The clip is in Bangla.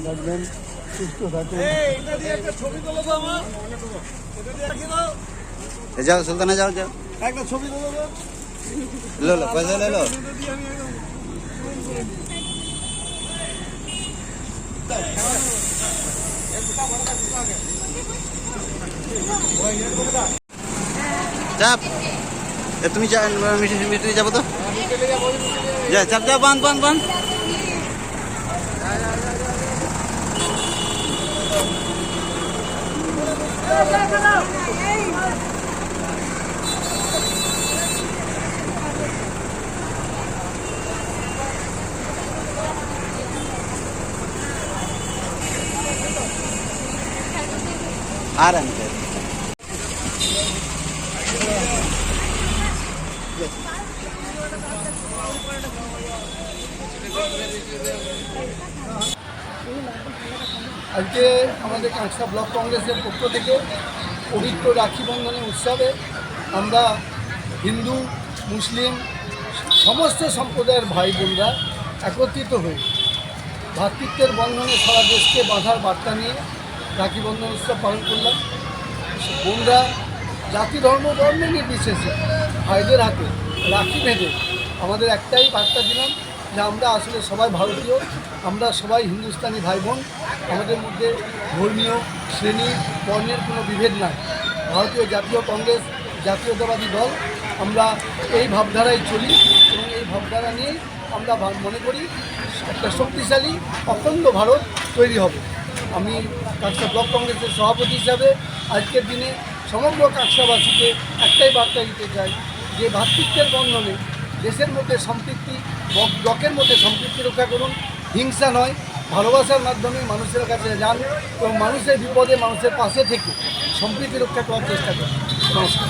থাকবেন, সুস্থ থাকুন। যাও সুলতানা, যাও যাও, একটা ছবি তোলো তো। লো লো পয়সা লে লো। চাপ তুমি মিষ্টি যাবো তো, যা চাপ যা, বান বান বান। আর আনতে আজকে আমাদের কাঁকসা ব্লক কংগ্রেসের পক্ষ থেকে পবিত্র রাখি বন্ধনের উৎসবে আমরা হিন্দু মুসলিম সমস্ত সম্প্রদায়ের ভাই বোনরা একত্রিত হয়ে ভ্রাতৃত্বের বন্ধনে সারা দেশকে বাঁধার বার্তা নিয়ে রাখি বন্ধন উৎসব পালন করলাম। বোনরা জাতি ধর্ম বর্ণ নির্বিশেষে ভাইদের হাতে রাখি বেঁধে আমাদের একটাই বার্তা দিলাম যে আমরা আসলে সবাই ভারতীয়, আমরা সবাই হিন্দুস্তানি ভাই বোন, আমাদের মধ্যে ধর্মীয় শ্রেণী বর্ণের কোনো বিভেদ নাই। ভারতীয় জাতীয় কংগ্রেস জাতীয়তাবাদী দল, আমরা এই ভাবধারায় চলি এবং এই ভাবধারা নিয়েই আমরা মনে করি একটা শক্তিশালী অখণ্ড ভারত তৈরি হবে। আমি কাঁকসা ব্লক কংগ্রেসের সভাপতি হিসাবে আজকের দিনে সমগ্র কাঁকসাবাসীকে একটাই বার্তা দিতে চাই যে ভ্রাতৃত্বের বন্ধনে দেশের মধ্যে সম্পৃক্তি, ব্লকের মধ্যে সম্পৃক্তি রক্ষা করুন। হিংসা নয়, ভালোবাসার মাধ্যমে মানুষের কাছে যান এবং মানুষের বিপদে মানুষের পাশে থেকে সম্প্রীতি রক্ষা করার চেষ্টা করুন। নমস্কার।